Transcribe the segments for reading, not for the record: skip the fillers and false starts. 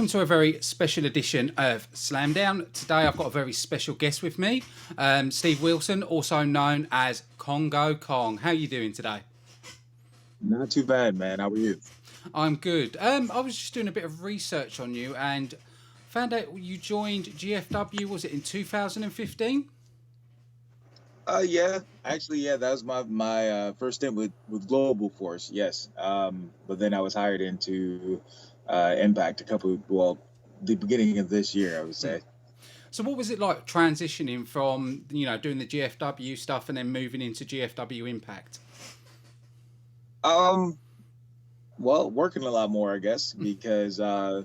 welcome to a very special edition of Slamdown. Today I've got a very special guest with me, Steve Wilson, also known as Kongo Kong. How are you doing today? Not too bad, man. How are you? I'm good. I was just doing a bit of research on you and found out you joined GFW, was it in 2015? Yeah, actually, yeah, that was my first stint with Global Force. Yes, but then I was hired into Impact the beginning of this year, I would say. So what was it like transitioning from, doing the GFW stuff and then moving into GFW Impact? Um, well, working a lot more, I guess, because uh,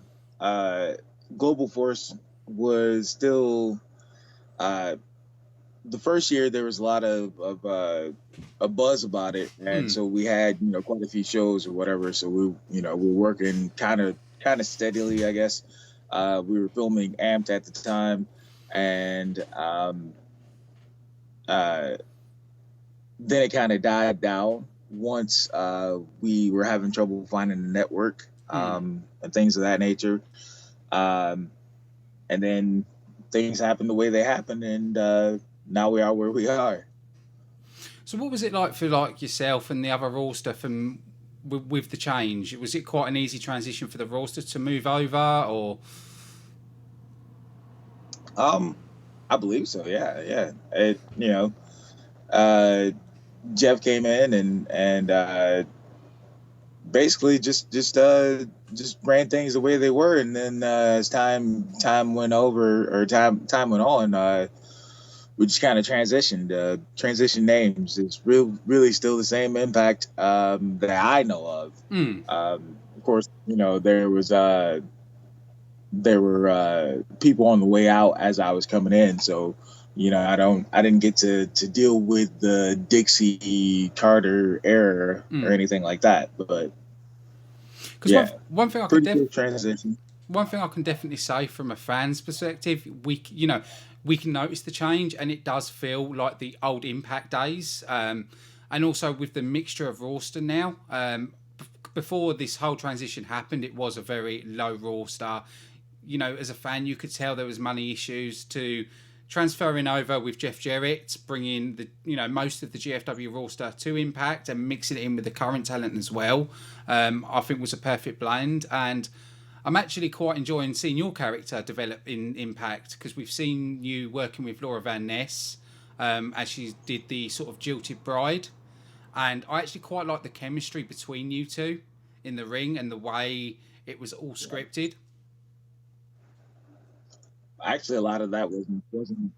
Global Force was still uh, the first year there was a lot of a buzz about it, and so we had quite a few shows or whatever. So we were working kind of steadily, I guess. We were filming Amped at the time, and uh, then it kind of died down once we were having trouble finding a network and things of that nature. Um, and then things happened the way they happened, and now we are where we are. So what was it like for yourself and the other roster from with the change? Was it quite an easy transition for the roster to move over, or? I believe so. Yeah, yeah. Uh, Jeff came in and basically just ran things the way they were, and then as time went over or time went on, we just kind of transition names. It's really still the same Impact that I know of. Of course, there were people on the way out as I was coming in, so I didn't get to deal with the Dixie Carter era or anything like that, but yeah, one thing I could transition. One thing I can definitely say from a fan's perspective, we can notice the change, and it does feel like the old Impact days. And also with the mixture of roster now. Before this whole transition happened, it was a very low roster. As a fan, you could tell there was money issues to transferring over with Jeff Jarrett, bringing the most of the GFW roster to Impact and mixing it in with the current talent as well. I think was a perfect blend, and I'm actually quite enjoying seeing your character develop in Impact, because we've seen you working with Laura Van Ness as she did the sort of jilted bride, and I actually quite like the chemistry between you two in the ring and the way it was all scripted. Actually, a lot of that wasn't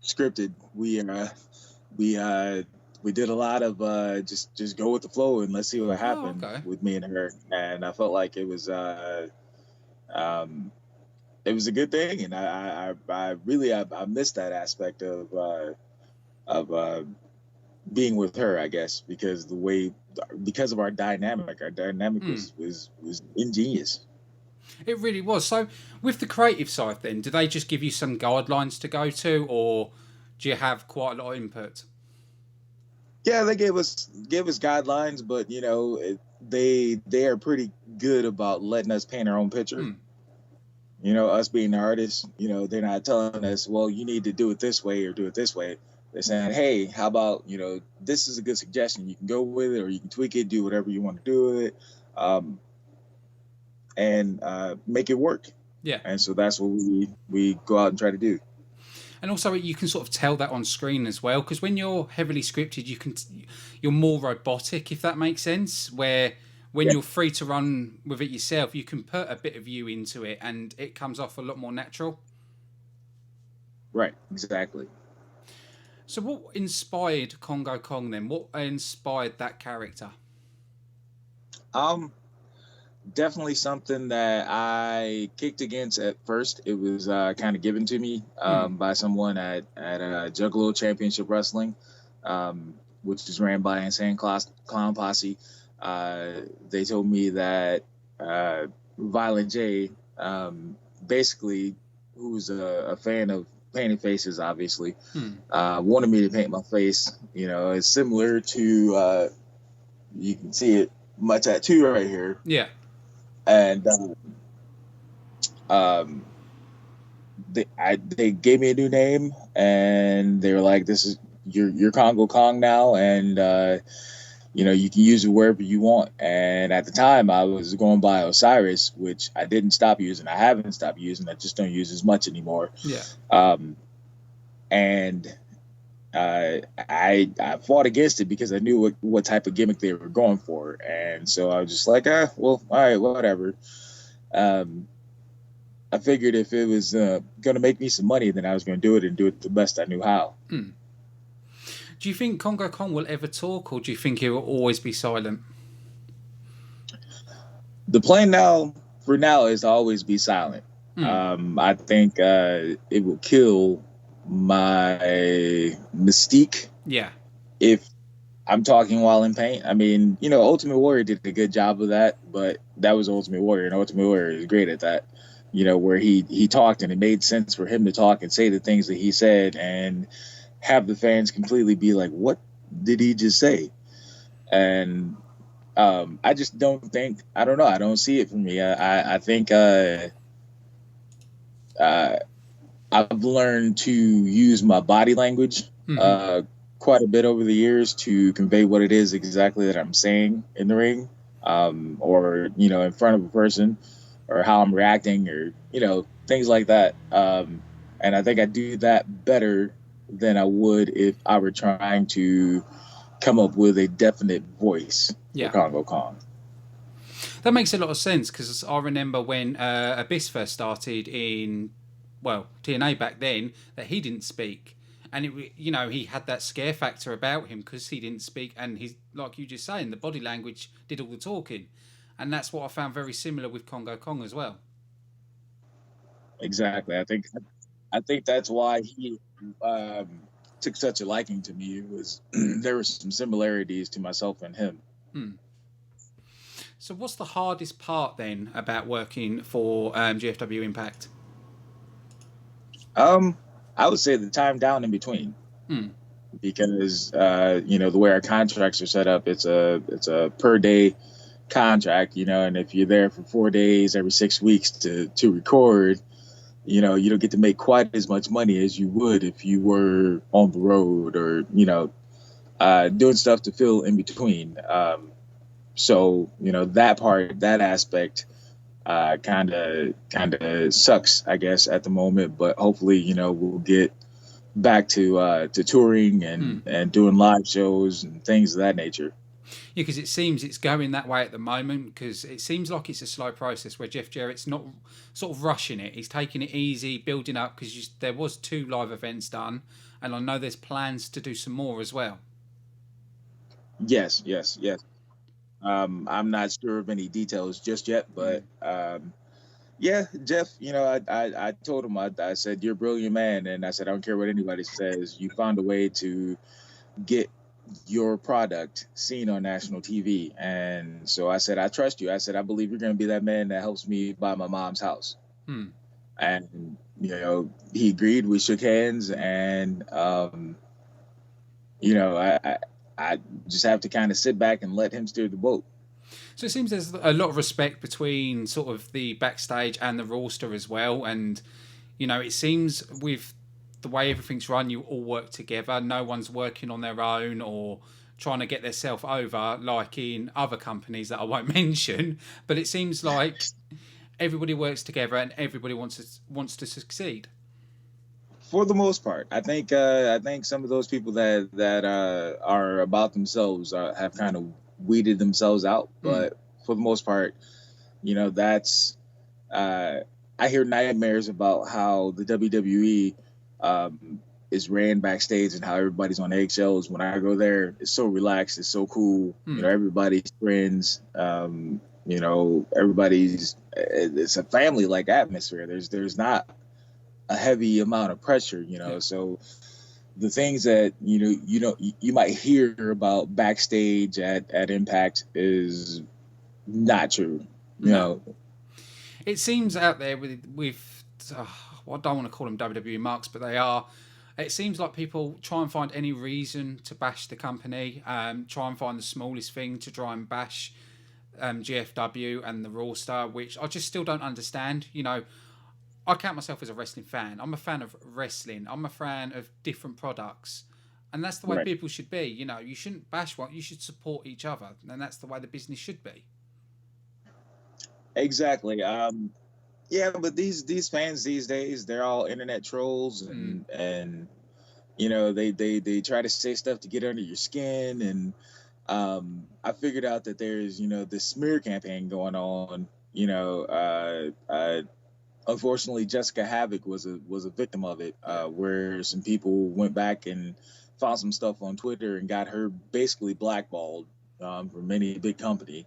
scripted. We did a lot of just go with the flow and let's see what happened with me and her, and I felt like um, it was a good thing, and I really missed that aspect of being with her, I guess, because of our dynamic. Our dynamic was ingenious. It really was. So, with the creative side, then, do they just give you some guidelines to go to, or do you have quite a lot of input? Yeah, they gave us guidelines, but they are pretty good about letting us paint our own picture. Us being the artists, they're not telling us, well, you need to do it this way or do it this way. They're saying, hey, how about this is a good suggestion. You can go with it, or you can tweak it, do whatever you want to do with it. And make it work. Yeah. And so that's what we go out and try to do. And also, you can sort of tell that on screen as well, because when you're heavily scripted, you're more robotic, if that makes sense. Where when you're free to run with it yourself, you can put a bit of you into it, and it comes off a lot more natural. Right. Exactly. So, what inspired Kongo Kong then? What inspired that character? Definitely something that I kicked against at first. It was kind of given to me by someone at Juggalo Championship Wrestling, which is ran by Insane Clown Posse. They told me that Violent J, basically, who's a fan of painting faces, obviously, wanted me to paint my face. It's similar to, you can see it, my tattoo right here. Yeah. And um, they gave me a new name, and they were like, "This is your Congo Kong now, and you can use it wherever you want." And at the time, I was going by Osiris, which I didn't stop using. I haven't stopped using. I just don't use as much anymore. Yeah. And I fought against it because I knew what type of gimmick they were going for, and so I was just like, well, all right, whatever. I figured if it was going to make me some money, then I was going to do it and do it the best I knew how. Do you think Kongo Kong will ever talk, or do you think he will always be silent? The plan now, for now, is to always be silent. I think it will kill my mystique. Yeah. If I'm talking while in pain. I mean, Ultimate Warrior did a good job of that, but that was Ultimate Warrior, and Ultimate Warrior is great at that. Where he talked and it made sense for him to talk and say the things that he said and have the fans completely be like, what did he just say? And I just don't think, I don't know, I don't see it for me. I think I've learned to use my body language quite a bit over the years to convey what it is exactly that I'm saying in the ring, or in front of a person, or how I'm reacting, or things like that. And I think I do that better than I would if I were trying to come up with a definite voice for Congo Kong. That makes a lot of sense, because I remember when Abyss first started in, TNA back then, that he didn't speak. And he had that scare factor about him because he didn't speak, and he's, like you just saying, the body language did all the talking. And that's what I found very similar with Kongo Kong as well. Exactly. I think that's why he took such a liking to me. It was there were some similarities to myself and him. So what's the hardest part then about working for GFW Impact? I would say the time down in between, because the way our contracts are set up, it's a per day contract, and if you're there for 4 days every 6 weeks to record, you don't get to make quite as much money as you would if you were on the road or doing stuff to fill in between. So that aspect kind of sucks, I guess, at the moment, but hopefully we'll get back to touring and doing live shows and things of that nature. Yeah, because it seems it's going that way at the moment, because it seems like it's a slow process where Jeff Jarrett's not sort of rushing it. He's taking it easy, building up, because there was 2 live events done, and I know there's plans to do some more as well. Yes. I'm not sure of any details just yet, but yeah, Jeff, I told him, I said, you're a brilliant man, and I said, I don't care what anybody says, you found a way to get your product seen on national TV. And so I said, I trust you. I said, I believe you're going to be that man that helps me buy my mom's house. And he agreed. We shook hands, and I just have to kind of sit back and let him steer the boat. So it seems there's a lot of respect between sort of the backstage and the roster as well, and it seems with the way everything's run, you all work together. No one's working on their own or trying to get themselves over like in other companies that I won't mention. But it seems like everybody works together and everybody wants to succeed. For the most part, I think some of those people that are about themselves have kind of weeded themselves out. But for the most part, that's I hear nightmares about how the WWE is ran backstage and how everybody's on eggshells. When I go there, it's so relaxed, it's so cool. Everybody's friends. Everybody's, it's a family like atmosphere. There's not a heavy amount of pressure, so the things that you might hear about backstage at Impact is not true. No. It seems out there with I don't want to call them WWE marks, but they are. It seems like people try and find any reason to bash the company, try and find the smallest thing to try and bash GFW and the roster, which I just still don't understand. I count myself as a wrestling fan. I'm a fan of wrestling. I'm a fan of different products. And that's the way Right. people should be. You know, you shouldn't bash one. You should support each other. And that's the way the business should be. Exactly. Yeah, but these fans these days, they're all internet trolls, and they try to say stuff to get under your skin. And I figured out that there's this smear campaign going on. Unfortunately, Jessica Havoc was a victim of it, where some people went back and found some stuff on Twitter and got her basically blackballed from any big company,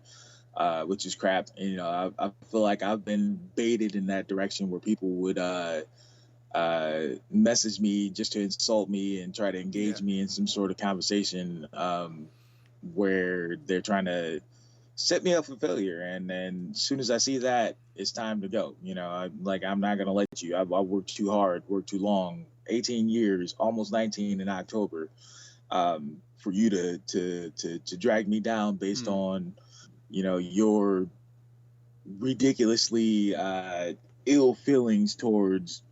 which is crap. And, I feel like I've been baited in that direction where people would message me just to insult me and try to engage me in some sort of conversation, where they're trying to set me up for failure. And then as soon as I see that, it's time to go. I'm not gonna let you. I worked too hard, worked too long, 18 years, almost 19 in October, for you to drag me down based on your ridiculously ill feelings towards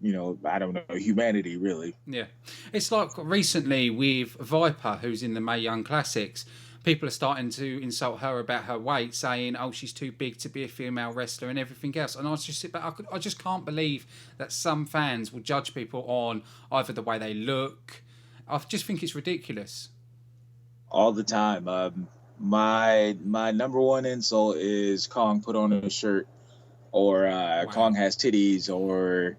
I don't know, humanity, really. Yeah. It's like recently with Viper, who's in the Mae Young Classics. People are starting to insult her about her weight, saying, "Oh, she's too big to be a female wrestler," and everything else. And I just sit back. I just can't believe that some fans will judge people on either the way they look. I just think it's ridiculous. All the time. My number one insult is Kong put on a shirt, or Kong has titties, or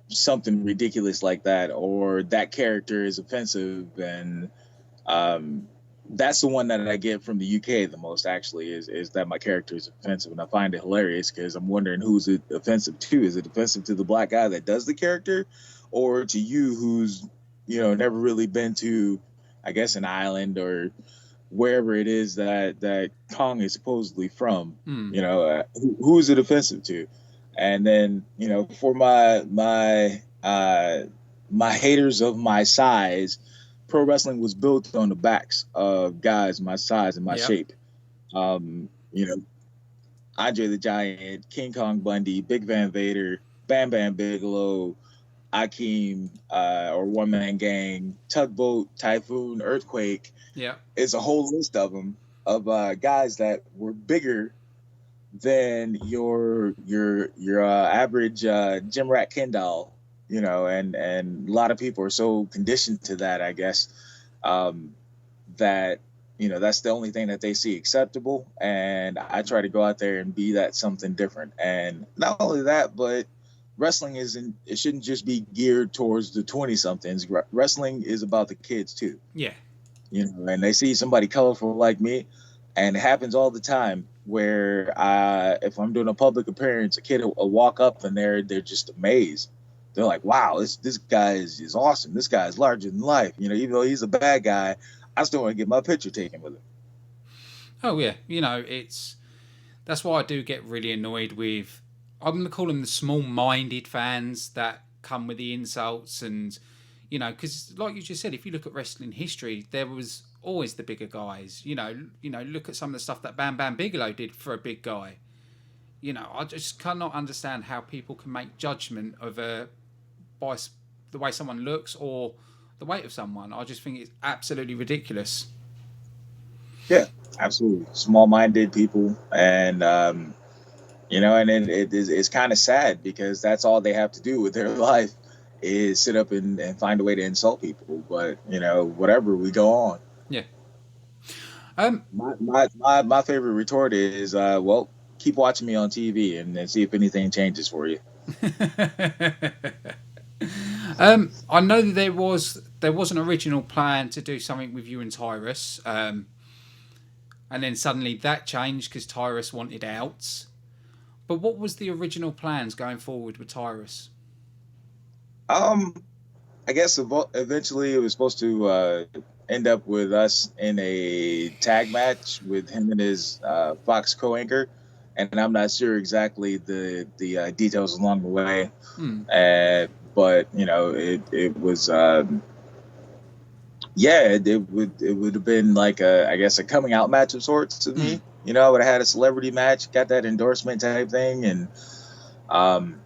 something ridiculous like that, or that character is offensive. And that's the one that I get from the UK the most, actually, is that my character is offensive. And I find it hilarious because I'm wondering, who's it offensive to? Is it offensive to the black guy that does the character, or to you who's never really been to, I guess, an island or wherever it is that Kong is supposedly from? Who is it offensive to? And then for my haters of my size, pro wrestling was built on the backs of guys my size and my shape. Andre the Giant, King Kong Bundy, Big Van Vader, Bam Bam Bigelow, Akeem, or One Man Gang, Tugboat, Typhoon, Earthquake. Yeah, it's a whole list of them, of guys that were bigger than your average gym rat Ken doll. And a lot of people are so conditioned to that, I guess, that that's the only thing that they see acceptable. And I try to go out there and be that something different. And not only that, but wrestling it shouldn't just be geared towards the 20-somethings. Wrestling is about the kids too. Yeah. And they see somebody colorful like me, and it happens all the time where if I'm doing a public appearance, a kid will walk up and they're just amazed. They're like, "Wow, this guy is awesome. This guy is larger than life." Even though he's a bad guy, I still want to get my picture taken with him. Oh yeah, that's why I do get really annoyed with, I'm going to call them the small-minded fans that come with the insults. And because like you just said, if you look at wrestling history, there was always the bigger guys. Look at some of the stuff that Bam Bam Bigelow did for a big guy. I just cannot understand how people can make judgment by the way someone looks or the weight of someone. I just think it's absolutely ridiculous. Yeah, absolutely. Small-minded people. And and it's kind of sad, because that's all they have to do with their life is sit up and find a way to insult people. But whatever, we go on. Yeah. My favorite retort is, well, keep watching me on TV and see if anything changes for you. I know that there was an original plan to do something with you and Tyrus, and then suddenly that changed because Tyrus wanted out. But what was the original plans going forward with Tyrus? I guess eventually it was supposed to end up with us in a tag match with him and his Fox co-anchor, and I'm not sure exactly the details along the way. But it was it would have been like a coming out match of sorts to me. I would have had a celebrity match, got that endorsement type thing, and um,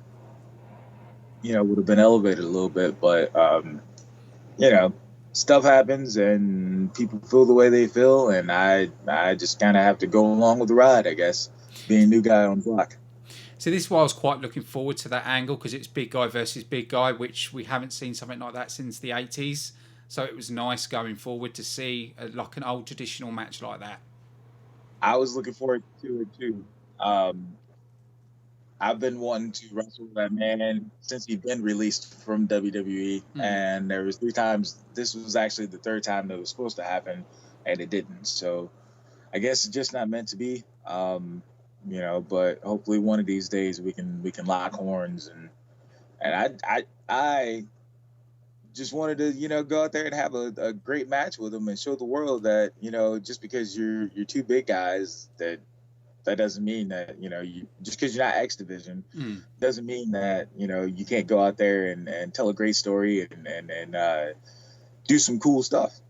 would have been elevated a little bit. But you know, stuff happens and people feel the way they feel, and I just kind of have to go along with the ride, I guess, being a new guy on the block. So this is why I was quite looking forward to that angle, because it's big guy versus big guy, which we haven't seen something like that since the 80s. So it was nice going forward to see like an old traditional match like that. I was looking forward to it too. Um, I've been wanting to wrestle that man since he'd been released from WWE, Mm. and there was 3 times. This was actually the third time that was supposed to happen, and it didn't. So I guess it's just not meant to be. But hopefully one of these days we can lock horns, and I just wanted to go out there and have a great match with him and show the world that just because you're two big guys, that doesn't mean that you just because you're not X Division Mm. doesn't mean that you can't go out there and tell a great story and do some cool stuff.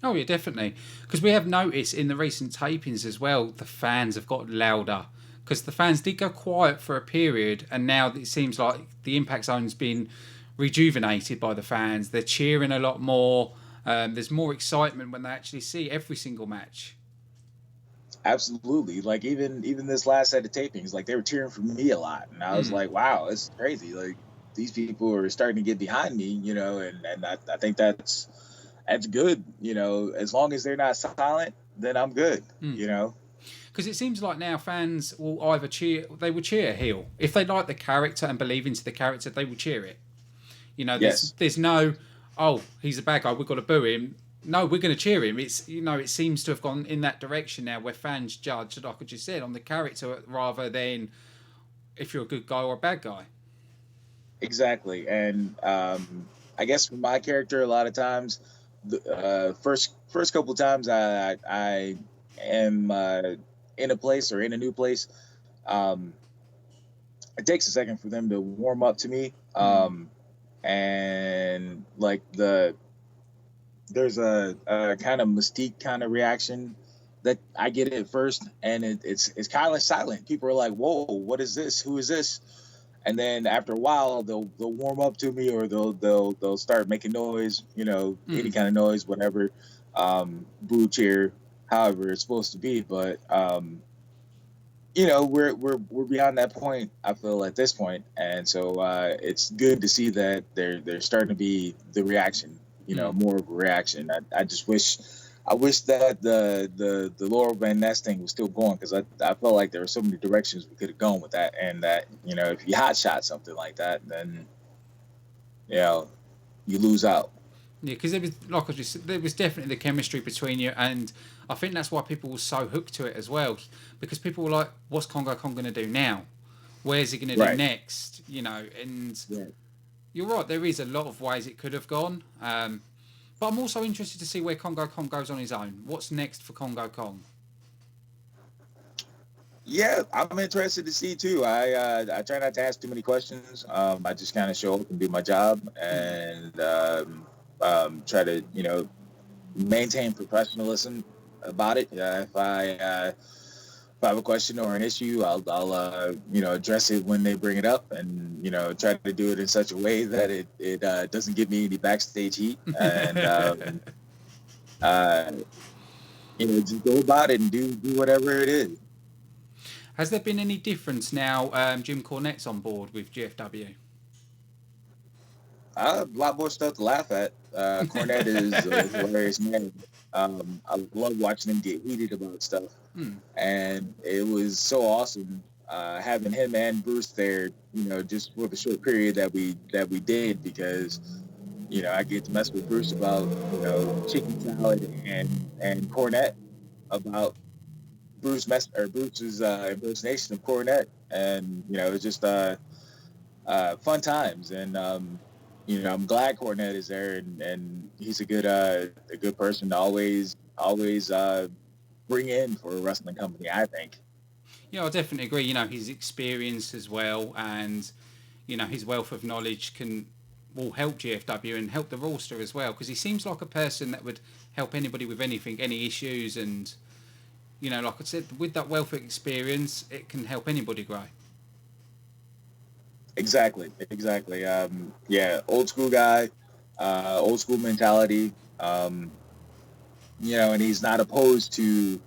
Oh yeah, definitely. Because we have noticed in the recent tapings as well, the fans have got louder. Because the fans did go quiet for a period, and now it seems like the Impact Zone's been rejuvenated by the fans. They're cheering a lot more. There's more excitement when they actually see every single match. Absolutely. Like even this last set of tapings, like they were cheering for me a lot, and I was Mm. like, wow, it's crazy. Like these people are starting to get behind me, and I think that's good. As long as they're not silent, then I'm good. Mm. You know. Because it seems like now fans will either cheer, they will cheer heel if they like the character and believe into the character, they will cheer it. Yes. There's no, oh, he's a bad guy, we've got to boo him. No, we're going to cheer him. It's it seems to have gone in that direction now, where fans judge, like I just said, on the character rather than if you're a good guy or a bad guy. Exactly. And I guess for my character, a lot of times, the first couple times I am in a place or in a new place, um, it takes a second for them to warm up to me. Mm. And like there's a kind of mystique kind of reaction that I get at first, and it's kind of silent. People are like, "Whoa, what is this? Who is this?" And then after a while, they'll warm up to me, or they'll start making noise, any Mm. kind of noise, whatever, boo, cheer, however it's supposed to be. But we're beyond that point. I feel at this point, and so it's good to see that they're starting to be the reaction. Mm. More of a reaction. I just wish. I wish that the Laurel Van Ness thing was still going, because I felt like there were so many directions we could have gone with that, and that if you hot shot something like that, then you lose out. Yeah, because there was, like I just said, there was definitely the chemistry between you, and I think that's why people were so hooked to it as well. Because people were like, "What's Congo Kong going to do now? Where's he going to do Right. next?" And Right. you're right. There is a lot of ways it could have gone, but I'm also interested to see where Congo Kong goes on his own. What's next for Congo Kong? Yeah, I'm interested to see too. I try not to ask too many questions. I just kind of show up and do my job, Mm. and try to maintain professionalism about it. If I have a question or an issue, I'll address it when they bring it up, and try to do it in such a way that it doesn't give me any backstage heat, and uh, just go about it and do whatever it is. Has there been any difference now? Jim Cornette's on board with GFW. I have a lot more stuff to laugh at. Cornette is a hilarious man. I love watching him get heated about stuff, Mm. and it was so awesome having him and Bruce there. Just for the short period that we did, because I get to mess with Bruce about chicken salad, and Cornette about Bruce's impersonation of Cornette, and it's just fun times. And I'm glad Cornette is there, and he's a good person to always bring in for a wrestling company, I think. Yeah, I definitely agree. His experience as well, and his wealth of knowledge will help GFW and help the roster as well. Because he seems like a person that would help anybody with anything, any issues, and like I said, with that wealth of experience, it can help anybody grow. Exactly. Yeah, old school guy, old school mentality. And he's not opposed to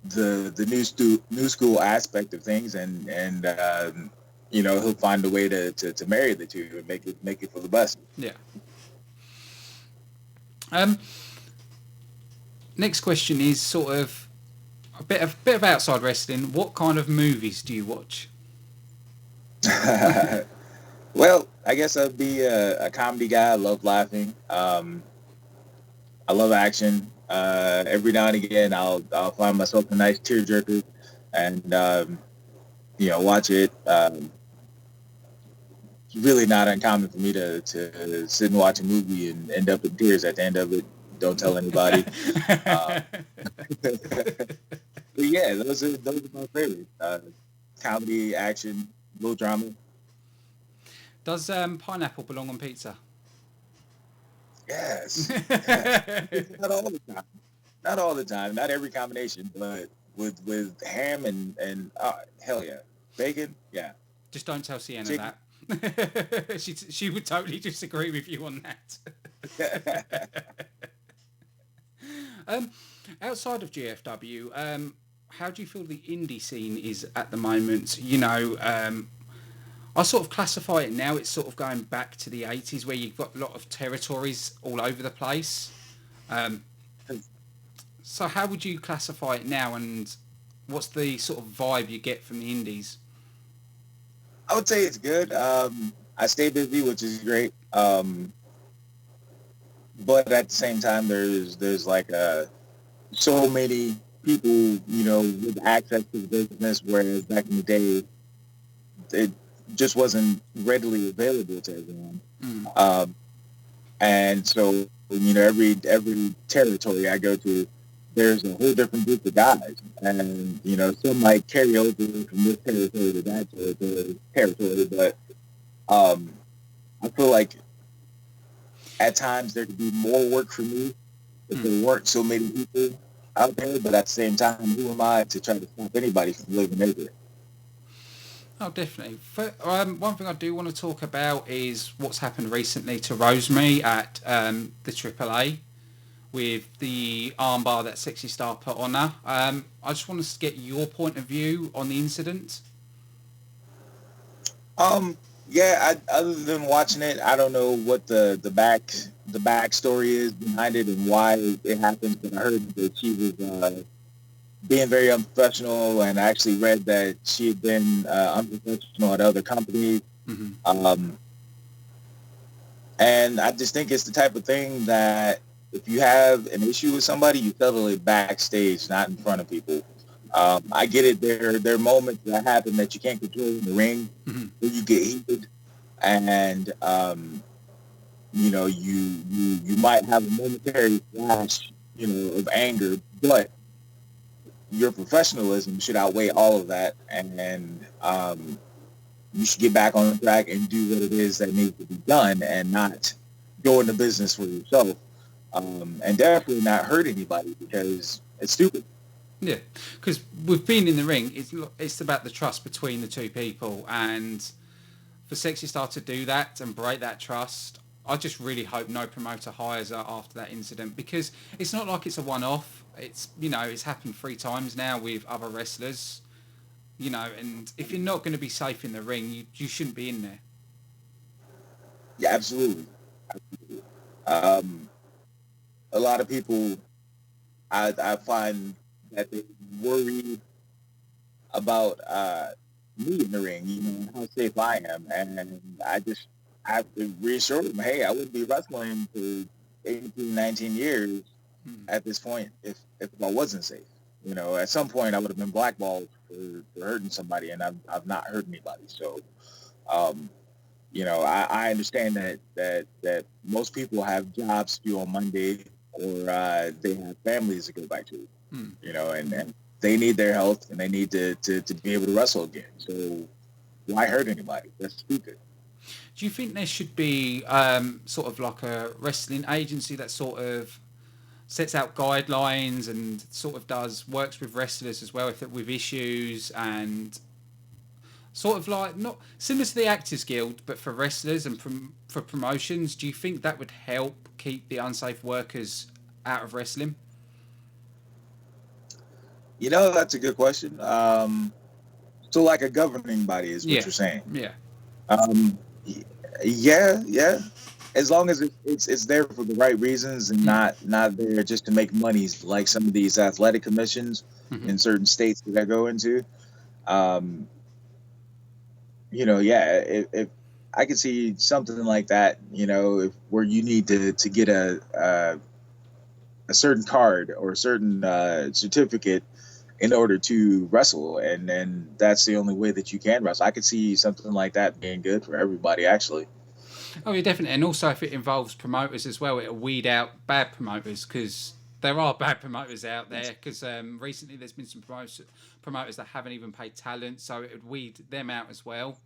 the new school aspect of things, and he'll find a way to marry the two and make it for the best. Yeah. Um, Next question is sort of a bit of outside wrestling. What kind of movies do you watch? Well, I guess I'd be a comedy guy. I love laughing. I love action. Every now and again, I'll find myself a nice tearjerker and watch it. It's really not uncommon for me to sit and watch a movie and end up in tears at the end of it. Don't tell anybody. Uh, but yeah, those are my favorites. Comedy, action, little drama. Does pineapple belong on pizza? Yes. Not all the time. Not all the time. Not every combination, but with ham and hell yeah, bacon, yeah. Just don't tell Sienna Chicken. that. She would totally disagree with you on that. um, Outside of GFW, how do you feel the indie scene is at the moment? I sort of classify it now. It's sort of going back to the 80s where you've got a lot of territories all over the place. Um, so how would you classify it now, and what's the sort of vibe you get from the indies? I would say it's good. I stay busy, which is great. But at the same time, there's like so many people, with access to the business, whereas back in the day, it just wasn't readily available to everyone. Mm. And so, every territory I go to, there's a whole different group of guys. And, some might carry over from this territory to that territory. But I feel like at times there could be more work for me if there weren't so many people out there. But at the same time, who am I to try to stop anybody from living there? Oh, definitely. One thing I do want to talk about is what's happened recently to Rosemary at the AAA with the armbar that Sexy Star put on her. I just want to get your point of view on the incident. Yeah, other than watching it, I don't know what the backstory is behind it and why it happened. But I heard that she was being very unprofessional, and I actually read that she had been unprofessional at other companies. Mm-hmm. And I just think it's the type of thing that if you have an issue with somebody, you settle it backstage, not in front of people. I get it. There are moments that happen that you can't control in the ring, Mm-hmm. where you get heated, and you might have a momentary flash, of anger, but your professionalism should outweigh all of that, and you should get back on track and do what it is that needs to be done, and not go into business for yourself, and definitely not hurt anybody because it's stupid. Yeah, because with being in the ring, it's about the trust between the two people, and for Sexy Star to do that and break that trust, I just really hope no promoter hires her after that incident, because it's not like it's a one-off. It's happened 3 times now with other wrestlers, and if you're not going to be safe in the ring, you shouldn't be in there. Yeah, absolutely. Um, a lot of people, I find that they worry about me in the ring, and how safe I am, and I have to reassure them, hey, I wouldn't be wrestling for 18, 19 years Hmm. at this point if I wasn't safe. At some point I would have been blackballed for hurting somebody, and I've not hurt anybody. So, um, I understand that most people have jobs to do on Monday, or they have families to go back to, Hmm. and they need their health, and they need to be able to wrestle again. So why hurt anybody? That's stupid. Do you think there should be sort of like a wrestling agency that sort of sets out guidelines and sort of works with wrestlers as well, if with issues, and Sort of like not similar to the Actors Guild, but for wrestlers and for promotions. Do you think that would help keep the unsafe workers out of wrestling? That's a good question. So like a governing body is what Yeah, you're saying. yeah. Um, yeah, yeah. As long as it's there for the right reasons and Mm. not there just to make monies like some of these athletic commissions Hmm. in certain states that I go into. Um, yeah, if I could see something like that, if where you need to get a certain card or a certain certificate in order to wrestle, and then that's the only way that you can wrestle. I could see something like that being good for everybody, actually. Oh, yeah, definitely. And also, if it involves promoters as well, it'll weed out bad promoters because there are bad promoters out there. Because recently, there's been some promoters that haven't even paid talent, so it would weed them out as well.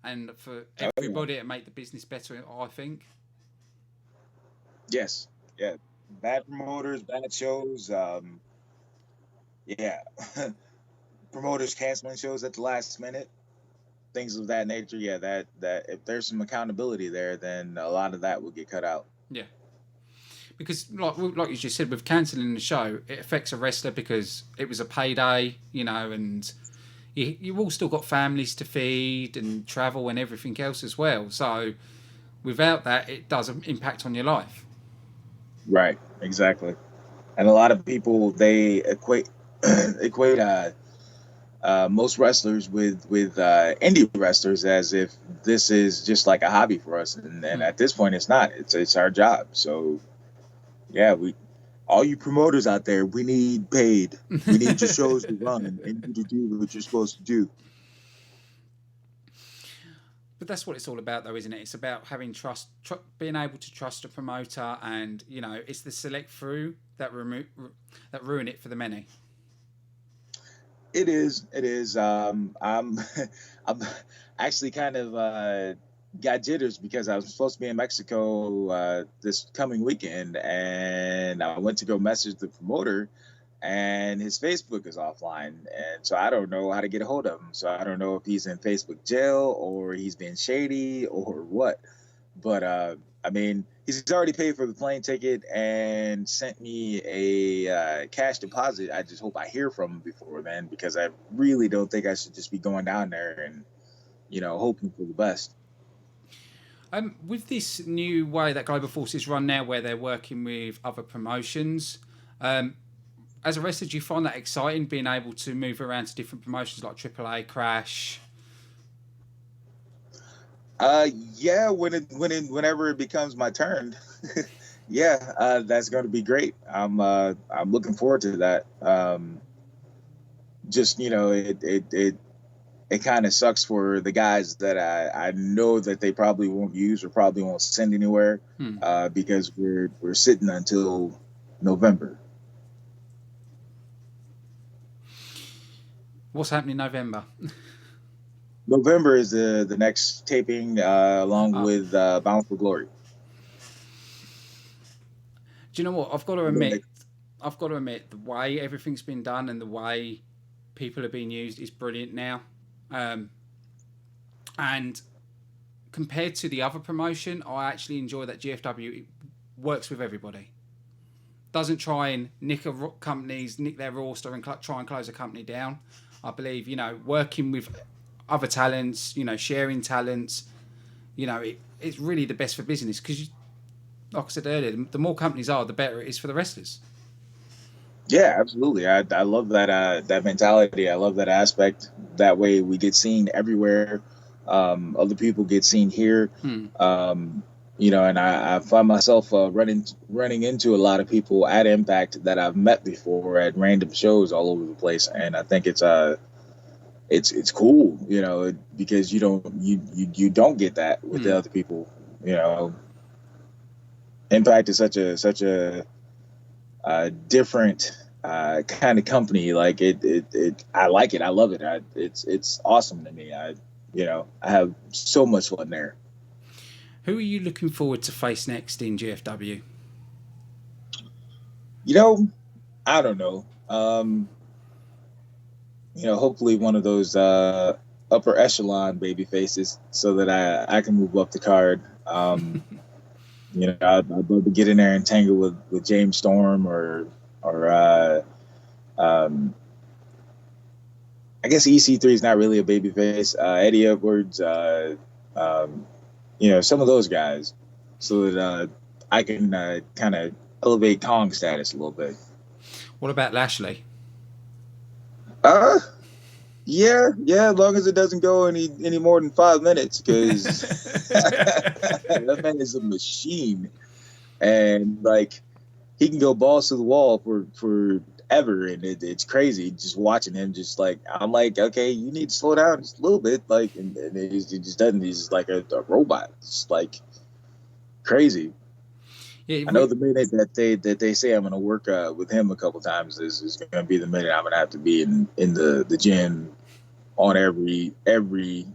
And for Oh yeah, everybody, it make the business better. I think. yes, yeah. Bad promoters, bad shows. Yeah, promoters canceling shows at the last minute, things of that nature. Yeah, that if there's some accountability there, then a lot of that will get cut out. Yeah, because like you just said, with cancelling the show, it affects a wrestler because it was a payday, and you all still got families to feed and travel and everything else as well. So without that, it does impact on your life. Right, exactly. And a lot of people they equate equate most wrestlers with indie wrestlers as if this is just like a hobby for us, and Hmm. at this point, it's not. It's our job. So yeah, we all you promoters out there, we need paid. We need your shows to run and you to do what you're supposed to do. But that's what it's all about, though, isn't it? It's about having being able to trust a promoter, and it's the select few that ruin it for the many. It is. It is. I'm I'm actually kind of got jitters because I was supposed to be in Mexico this coming weekend, and I went to go message the promoter, and his Facebook is offline, and so I don't know how to get a hold of him. So I don't know if he's in Facebook jail or he's been shady or what. But I mean, he's already paid for the plane ticket and sent me a cash deposit. I just hope I hear from him before then because I really don't think I should just be going down there and hoping for the best. With this new way that Global Forces run now, where they're working with other promotions, um, as a wrestler, do you find that exciting being able to move around to different promotions like AAA, Crash? Yeah, whenever it becomes my turn, yeah, that's going to be great. I'm looking forward to that. Just it kind of sucks for the guys that I know that they probably won't use or probably won't send anywhere Hmm. because we're sitting until November. What's happening in November? November is the next taping along Oh, with Bound for Glory. do you know what? Like, I've got to admit, the way everything's been done and the way people are being used is brilliant now. Um, and compared to the other promotion, I actually enjoy that GFW works with everybody. Doesn't try and nick their roster and try and close a company down. I believe working with other talents, sharing talents, it's really the best for business because, like I said earlier, the more companies are, the better it is for the wrestlers. yeah, absolutely. I love that mentality. I love that aspect. That way we get seen everywhere. Other people get seen here. Hmm. And I find myself running into a lot of people at Impact that I've met before at random shows all over the place, and I think it's cool, because you don't get that with Hmm. the other people. You know, Impact is such a different kind of company. Like I like it. I love it. It's awesome to me. I have so much fun there. Who are you looking forward to face next in GFW? You know, I don't know. Hopefully one of those upper echelon baby faces so that I can move up the card. I'd love to get in there and tangle with James Storm or um, I guess EC3 is not really a baby face. Eddie Edwards, some of those guys, so that I can kind of elevate Kong status a little bit. What about Lashley? Yeah, as long as it doesn't go any more than 5 minutes, because that man is a machine, and like he can go balls to the wall for ever, and it's crazy just watching him. Just like I'm like, okay, you need to slow down just a little bit, like, and he just doesn't. He's just like a robot. It's like crazy. Yeah, I know the minute that they say I'm going to work with him a couple times is going to be the minute I'm going to have to be in the gym on every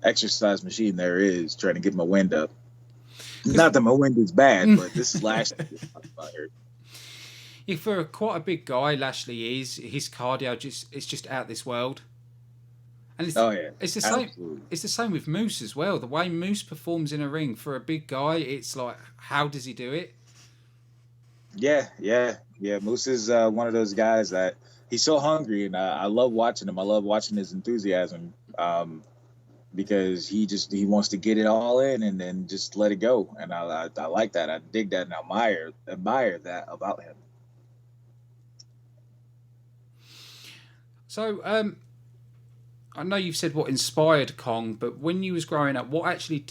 exercise machine there is, trying to get my wind up. Not that my wind is bad, but this is Lashley. Yeah, for quite a big guy, Lashley is. His cardio it's just out this world. And it's the same. Absolutely. It's the same with Moose as well. The way Moose performs in a ring for a big guy, it's like, how does he do it? Yeah. Moose is one of those guys that he's so hungry, and I love watching him. I love watching his enthusiasm, because he wants to get it all in and then just let it go. And I like that. I dig that and admire that about him. So, I know you've said what inspired Kong, but when you was growing up, what actually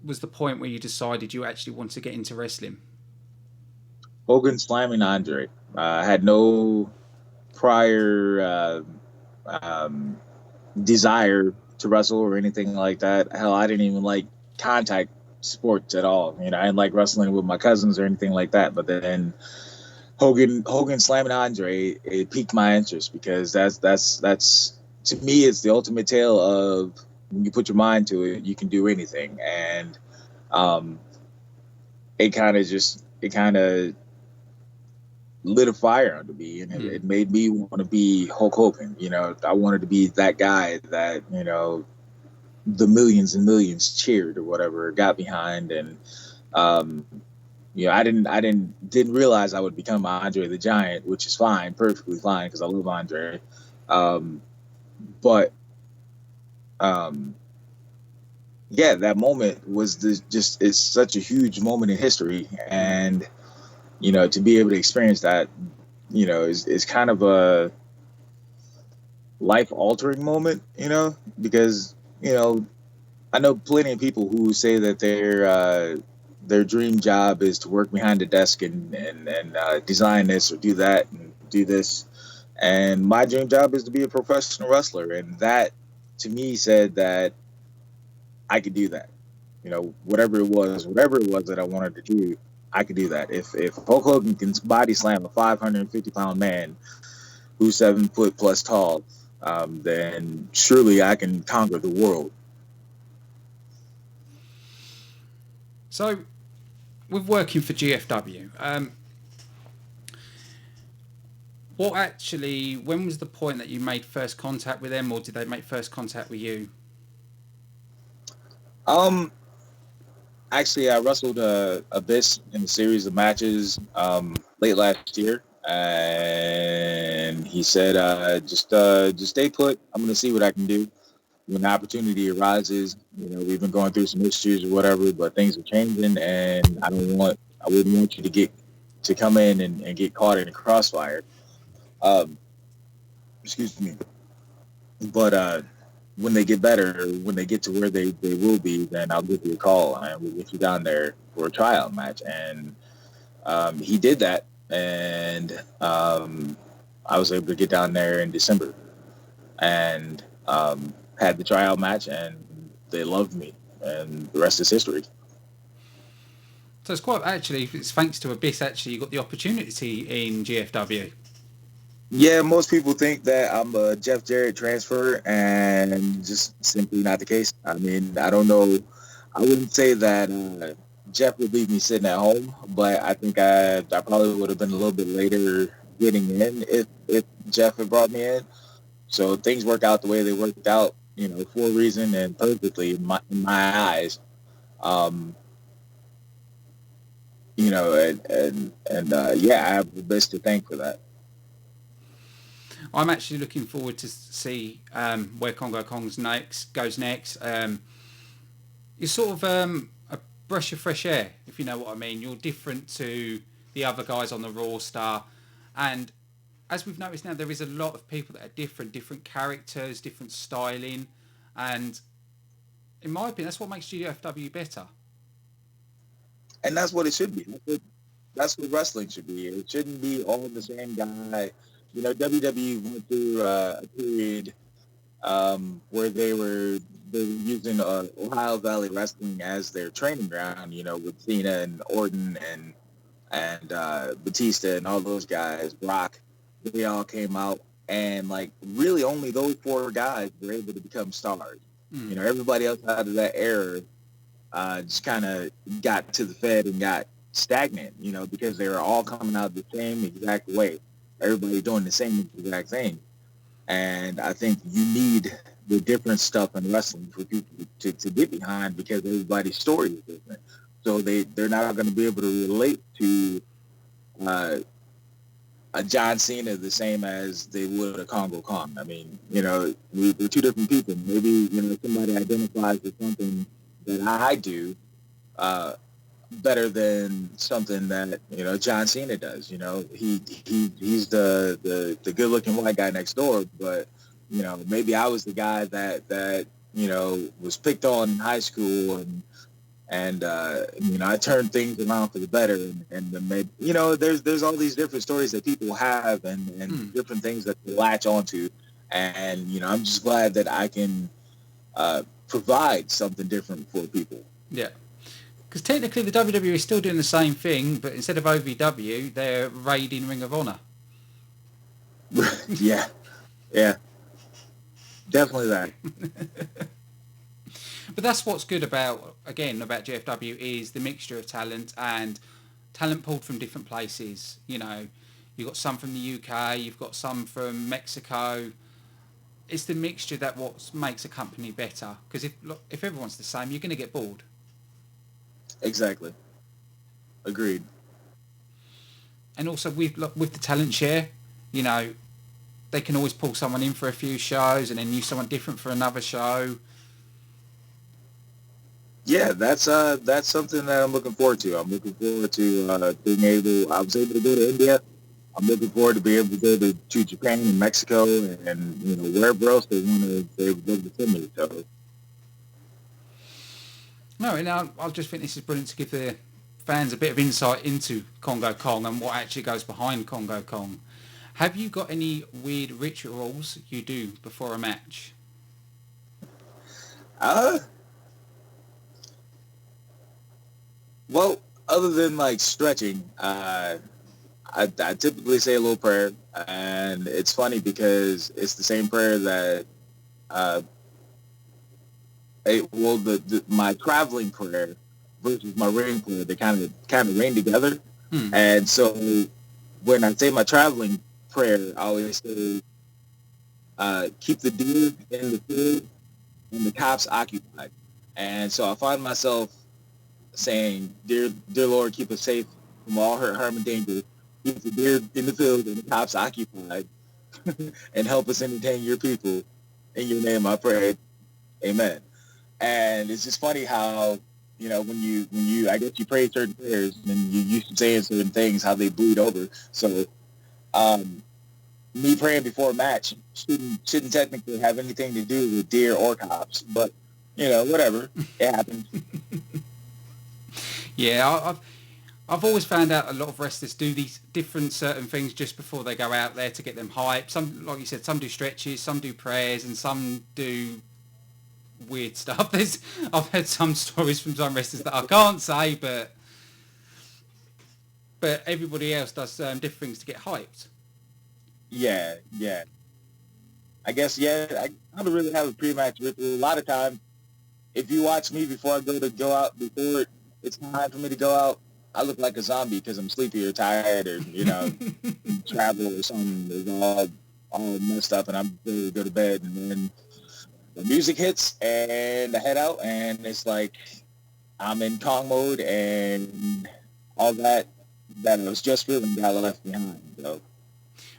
was the point where you decided you actually want to get into wrestling? Hogan slamming Andre. I had no prior desire to wrestle or anything like that. Hell, I didn't even like contact sports at all. I didn't like wrestling with my cousins or anything like that. But then Hogan slamming Andre, it piqued my interest, because that's to me, it's the ultimate tale of when you put your mind to it, you can do anything. And it kind of lit a fire under me, and it made me want to be Hulk Hogan. I wanted to be that guy that the millions and millions cheered or whatever, got behind. And I didn't realize I would become Andre the Giant, which is fine, perfectly fine, because I love Andre. But that moment was it's such a huge moment in history, and to be able to experience that, is kind of a life-altering moment, because, I know plenty of people who say that their dream job is to work behind the desk and design this or do that and do this. And my dream job is to be a professional wrestler. And that, to me, said that I could do that. Whatever it was that I wanted to do, I could do that. If Hulk Hogan can body slam a 550-pound man who's 7 foot plus tall, then surely I can conquer the world. So, with working for GFW, when was the point that you made first contact with them, or did they make first contact with you? Actually, I wrestled Abyss in a series of matches late last year, and he said, just stay put. I'm going to see what I can do. When the opportunity arises, we've been going through some issues or whatever, but things are changing, and I wouldn't want you to come in and get caught in a crossfire. Excuse me. But when they get better, when they get to where they will be, then I'll give you a call and we'll get you down there for a tryout match. And he did that, and I was able to get down there in December and had the tryout match, and they loved me, and the rest is history. So it's thanks to Abyss, actually, you got the opportunity in GFW. Yeah, most people think that I'm a Jeff Jarrett transfer, and just simply not the case. I mean, I don't know. I wouldn't say that Jeff would leave me sitting at home, but I think I probably would have been a little bit later getting in if Jeff had brought me in. So things work out the way they worked out. for a reason and perfectly in my eyes. Um, yeah, I have the best to thank for that. I'm actually looking forward to see where Congo Kong's next goes next. It's sort of a brush of fresh air, if you know what I mean. You're different to the other guys on the roster, and as we've noticed now, there is a lot of people that are different characters, different styling, and in my opinion, that's what makes GFW better. And that's what it should be. That's what wrestling should be. It shouldn't be all the same guy. WWE went through a period where they were using Ohio Valley Wrestling as their training ground. With Cena and Orton and Batista and all those guys, Brock. They all came out, and like really only those four guys were able to become stars. Everybody else out of that era just kind of got to the Fed and got stagnant, because they were all coming out the same exact way. Everybody doing the same exact thing. And I think you need the different stuff in wrestling for people to get behind, because everybody's story is different. So they're not going to be able to relate to a John Cena the same as they would a Kongo Kong. I mean, we're two different people. Maybe, somebody identifies with something that I do better than something that, John Cena does. He's the good looking white guy next door, but, maybe I was the guy that was picked on in high school and I turned things around for the better, and maybe, there's all these different stories that people have and different things that they latch onto, and I'm just glad that I can provide something different for people. Yeah, because technically the WWE is still doing the same thing, but instead of OVW, they're raiding Ring of Honor. yeah, definitely that. But that's what's good about GFW is the mixture of talent and talent pulled from different places. You've got some from the UK, you've got some from Mexico. It's the mixture that what makes a company better. Because if everyone's the same, you're going to get bored. Exactly. Agreed. And also with the talent share, they can always pull someone in for a few shows and then use someone different for another show. Yeah, that's something that I'm looking forward to. I'm looking forward to being able. I was able to go to India. I'm looking forward to being able to go to Japan and Mexico and wherever else they would love to send me. So. No, and I just think this is brilliant to give the fans a bit of insight into Kongo Kong and what actually goes behind Kongo Kong. Have you got any weird rituals you do before a match? Well, other than like stretching, I typically say a little prayer, and it's funny because it's the same prayer that, my traveling prayer versus my ring prayer, they kind of ring together, and so when I say my traveling prayer, I always say, keep the deer in the field and the cops occupied, and so I find myself saying, dear Lord, keep us safe from all hurt, harm, and danger. Keep the deer in the field and the cops occupied, and help us entertain your people. In your name, I pray. Amen. And it's just funny how when you I guess you pray certain prayers and you used to saying certain things, how they bleed over. So, me praying before a match shouldn't technically have anything to do with deer or cops, but whatever, it happens. Yeah, I've always found out a lot of wrestlers do these different certain things just before they go out there to get them hyped. Some, like you said, some do stretches, some do prayers, and some do weird stuff. I've heard some stories from some wrestlers that I can't say, but everybody else does different things to get hyped. Yeah. I guess, I don't really have a pre-match ritual. A lot of times, if you watch me before I go out, before it's time for me to go out, I look like a zombie because I'm sleepy or tired or, travel or something is all messed up and I'm ready to go to bed. And then the music hits and I head out, and it's like I'm in Kong mode, and all that I was just feeling got left behind. So,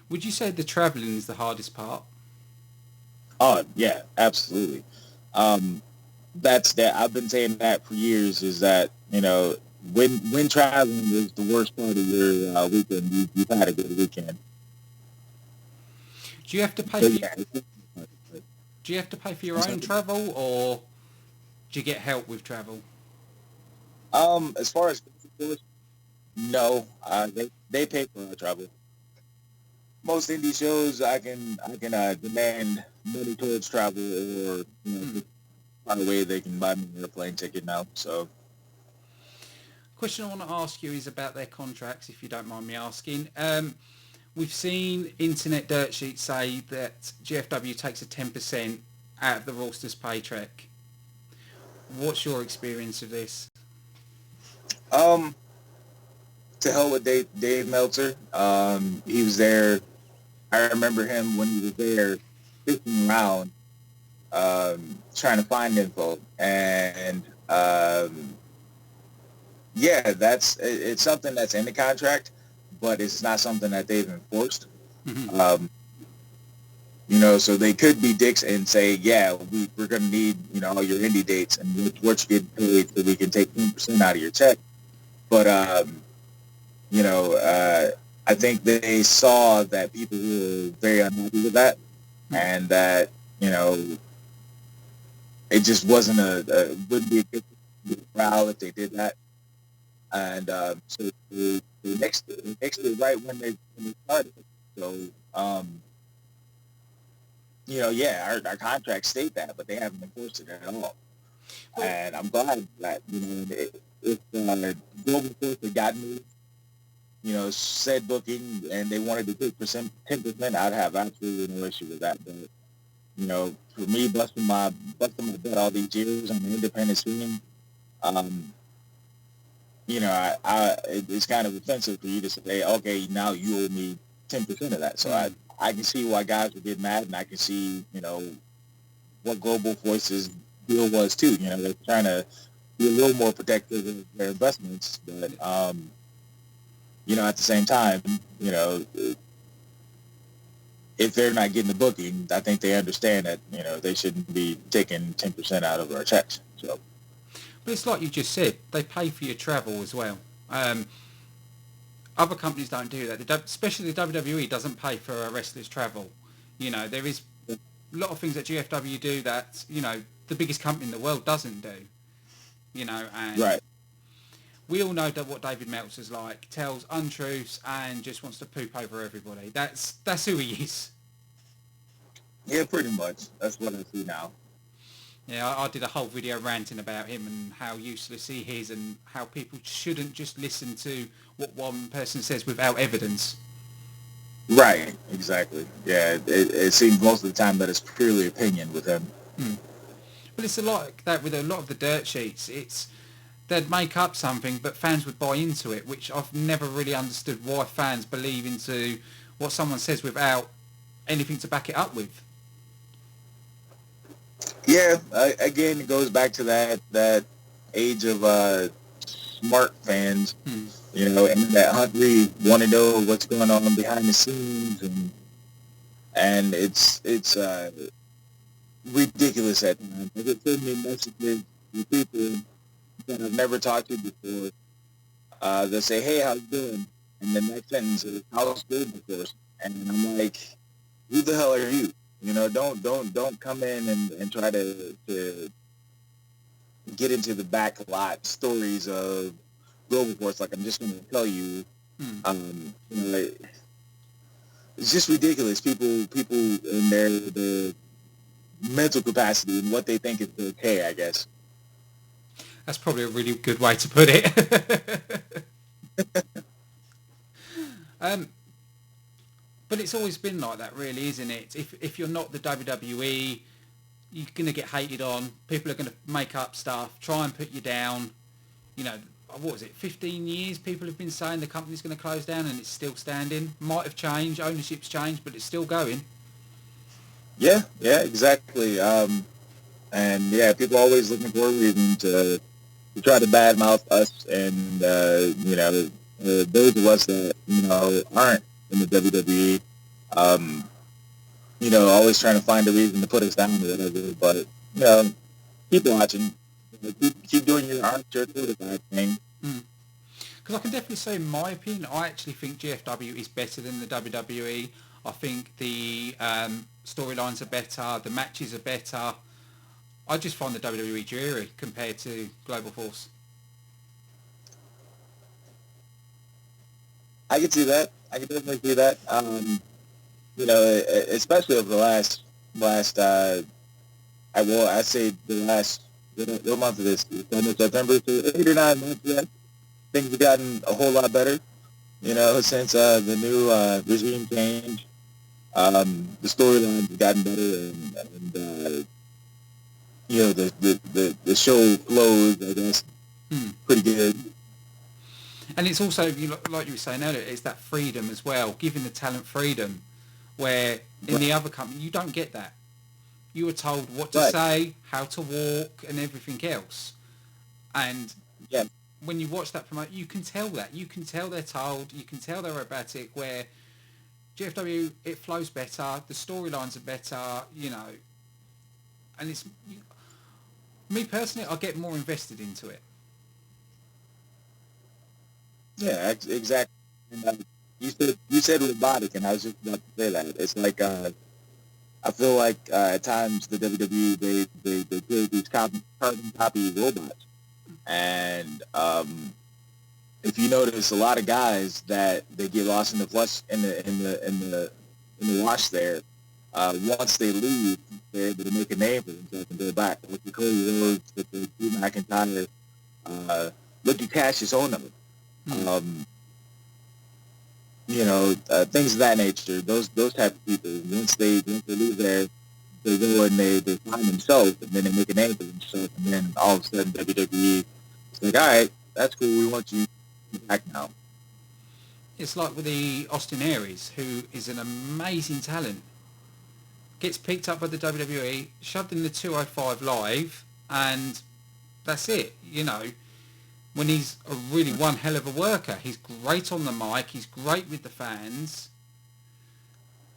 Would you say the traveling is the hardest part? oh yeah, absolutely. Um, that's that. I've been saying that for years. Is that when traveling is the worst part of your weekend, you've had a good weekend. Do you have to pay But for yeah, Do you have to pay for your own travel, or do you get help with travel? as far as no, they pay for our travel. Most indie shows, I can demand money towards travel, or Hmm. just find a way they can buy me an airplane ticket now. So Question I want to ask you is about their contracts, if you don't mind me asking. We've seen internet dirt sheets say that GFW takes a 10% out of the roster's paycheck. What's your experience of this? um, to hell with Dave Meltzer. He was there. I remember him when he was there, fishing around, trying to find info, and yeah, it's something that's in the contract, but it's not something that they've enforced. Mhm. So they could be dicks and say, yeah, we're going to need, all your indie dates and what you get paid so we can take 10% out of your check. But, you know, uh, I think they saw that people were very unhappy with that, and that, you know, it just wouldn't be a good morale if they did that. And so they nixed it right when they started. So, um, yeah, our contracts state that, but they haven't enforced it at all. Well, And I'm glad that, if Global Force had gotten me, said booking, and they wanted to take 10%, I'd have absolutely no issue with that. But, for me, busting my butt all these years on the independent scene, um, it's kind of offensive for you to say, okay, now you owe me 10% of that. So mm, I can see why guys would get mad, and I can see, what Global Force's deal was too. They're trying to be a little more protective of their investments, but at the same time, if they're not getting the booking, I think they understand that they shouldn't be taking 10% out of our checks. So, but it's like you just said, they pay for your travel as well. Um, Other companies don't do that. Especially the WWE doesn't pay for a wrestler's travel. There is a lot of things that GFW do that, the biggest company in the world doesn't do. And right, we all know that what David Meltzer's like, tells untruths and just wants to poop over everybody. That's who he is. yeah, pretty much. That's what I see now. Yeah, I did a whole video ranting about him and how useless he is and how people shouldn't just listen to what one person says without evidence. Right, exactly. Yeah, it seems most of the time that it's purely opinion with him. Hmm. But it's a lot like that with a lot of the dirt sheets. They'd make up something, but fans would buy into it, which I've never really understood why fans believe into what someone says without anything to back it up with. Yeah, again, it goes back to that age of smart fans, Hmm. and that hungry want to know what's going on behind the scenes, and it's ridiculous at times. I get so many messages from people that I've never talked to before. They'll say, "Hey, how's it doing?" And the next sentence is, "How's good before?" And I'm like, "Who the hell are you? Don't come in and try to get into the back lot stories of Global Force. Like, I'm just going to tell you, Hmm. it's just ridiculous. People in their mental capacity and what they think is okay, I guess. That's probably a really good way to put it. um, but it's always been like that, really, isn't it? If you're not the WWE, you're going to get hated on. People are going to make up stuff, try and put you down. What was it, 15 years people have been saying the company's going to close down and it's still standing. Might have changed, ownership's changed, but it's still going. Yeah, exactly. And yeah, people are always looking for a reason to try to badmouth us, and those of us that aren't in the WWE, um, always trying to find a reason to put us down or whatever. But keep watching, keep doing your armchair quarterback thing. Because I can definitely say, in my opinion, I actually think GFW is better than the WWE. I think the storylines are better, the matches are better. I just find the WWE dreary compared to Global Force. I can see that. I can definitely see that. Especially over the last I say the month of this September, so 8 or 9 months. Yeah, things have gotten a whole lot better. Since the new regime change, the storylines have gotten better, and the show flows, I guess, pretty good. And it's also, like you were saying earlier, it's that freedom as well, giving the talent freedom, where in the other company you don't get that. You are told what to say, how to walk, and everything else. And yeah, when you watch that promote, you can tell that. You can tell they're told. You can tell they're robotic. Where GFW, it flows better. The storylines are better. And it's me personally. I get more invested into it. yeah, exactly. And, you said robotic, and I was just about to say that. It's like I feel like at times the WWE they create these carbon copy robots, and if you notice, a lot of guys that they get lost in the flush in the wash there. Once they leave, they're able to make a name for themselves and go back. With the Cody Rhodes, with the Drew McIntyre, look at Cash's own number. Things of that nature. Those type of people. Once they leave there, they go and they find themselves, and then they make a name for themselves, and then all of a sudden WWE is like, all right, that's cool. We want you back now. It's like with the Austin Aries, who is an amazing talent, gets picked up by the WWE, shoved in the 205 Live, and that's it. When he's a really one hell of a worker, he's great on the mic, he's great with the fans,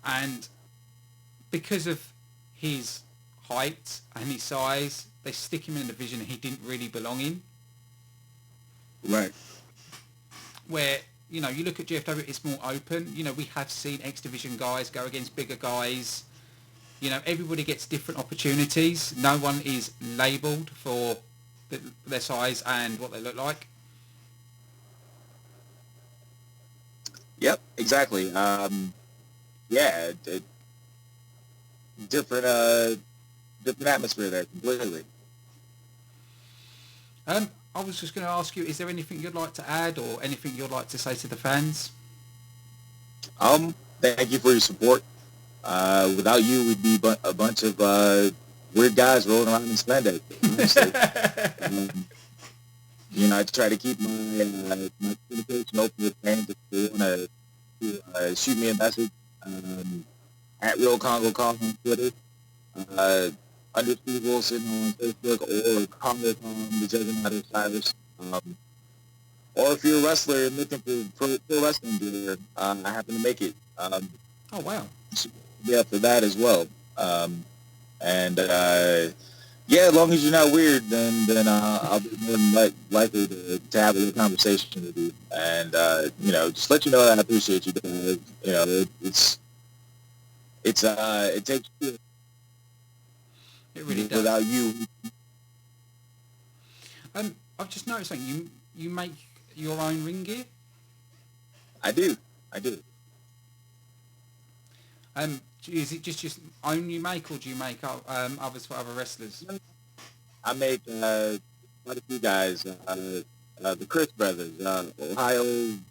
and because of his height and his size, they stick him in a division he didn't really belong in. Right. Where, you look at GFW, it's more open. We have seen X Division guys go against bigger guys. Everybody gets different opportunities. No one is labelled for their size and what they look like. Yep, exactly. Yeah, different atmosphere there completely. I was just going to ask you, is there anything you'd like to add or anything you'd like to say to the fans? Thank you for your support. Without you, we'd be a bunch of weird guys rolling around in spandex. I try to keep my communication open with fans. If they want to shoot me a message, at Real Kongo Kong on Twitter, under Steve Wilson on Facebook, or Kongo Kong, the Juggernaut Cyrus. Or if you're a wrestler and looking for pro wrestling gear, I happen to make it. Oh, wow. Yeah, for that as well. Yeah, as long as you're not weird, then I'll be more than likely to have a little conversation with you. And just let you know that I appreciate you. It takes two. It really does. Without you. I've just noticed something. You make your own ring gear? I do. Is it just own you make, or do you make others for other wrestlers? I make quite a few guys. The Chris brothers, Ohio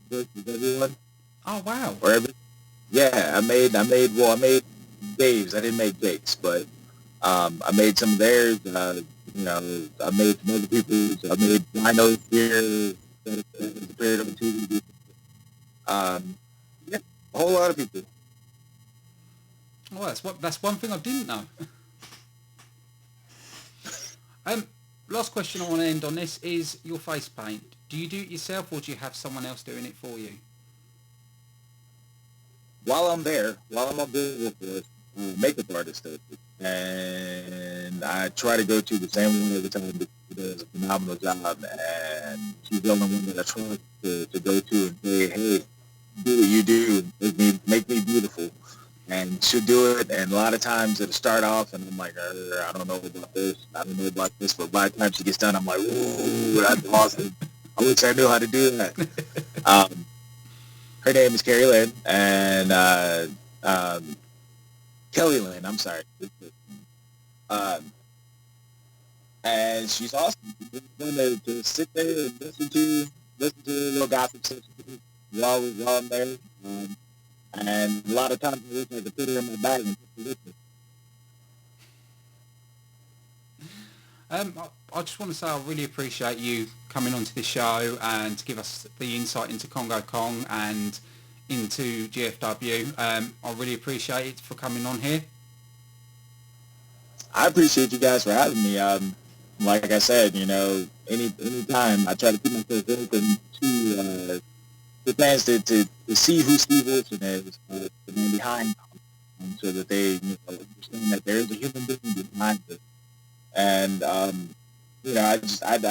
versus everyone. Oh, wow. Yeah, I made Dave's. I didn't make Jake's, but I made some of theirs. I made some other people's. I made Rhino's here that appeared on TV. Yeah, a whole lot of people. Oh, that's one thing I didn't know. last question I want to end on this is your face paint. Do you do it yourself or do you have someone else doing it for you? While I'm on business with makeup artist does it. And I try to go to the same one every time because she does a phenomenal job. And she's the only one that I trust to go to and say, hey, do what you do. Make me beautiful. And she'll do it. And a lot of times it'll start off and I'm like, I don't know about this. I don't know about this. But by the time she gets done, I'm like, ooh, that's awesome. I wish I knew how to do that. Her name is Carrie Lynn, and Kelly Lynn, I'm sorry. And she's awesome. She's going to sit there and listen to a little gossip session while I'm there. And a lot of times I wish I could put her in my bag and put her with me. I just want to say I really appreciate you coming onto the show and to give us the insight into Kongo Kong and into GFW. I really appreciate it for coming on here. I appreciate you guys for having me. Like I said, any time I try to keep myself open to the fans to see who Steve Wilson is, the man behind them, so that they understand that there is a human being behind it. And I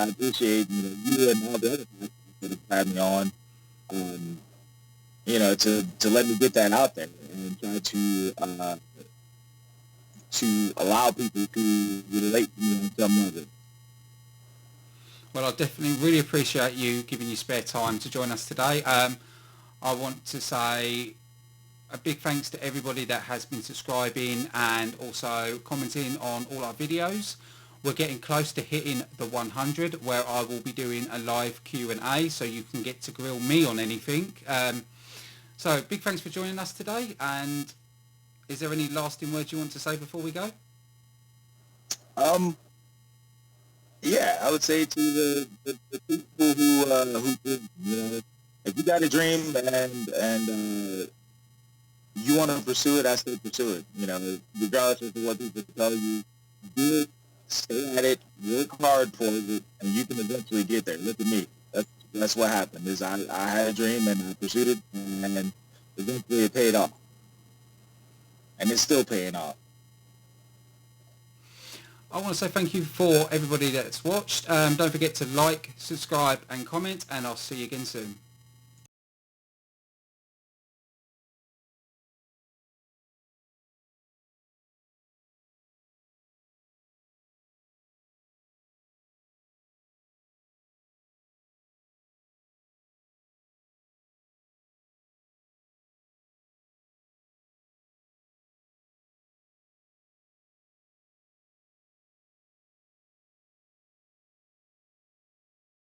appreciate you and all the other guys that have had me on, to let me get that out there and try to allow people to relate to me on some level. Well, I definitely really appreciate you giving your spare time to join us today. I want to say a big thanks to everybody that has been subscribing and also commenting on all our videos. We're getting close to hitting the 100, where I will be doing a live Q&A, so you can get to grill me on anything. So big thanks for joining us today. And is there any lasting words you want to say before we go? Yeah, I would say to the people who if you got a dream and you want to pursue it, I say pursue it. Regardless of what people tell you, do it. Stay at it, work hard for it, and you can eventually get there. Look at me. That's what happened. Is I had a dream and I pursued it, and eventually it paid off. And it's still paying off. I want to say thank you for everybody that's watched. Don't forget to like, subscribe, and comment, and I'll see you again soon.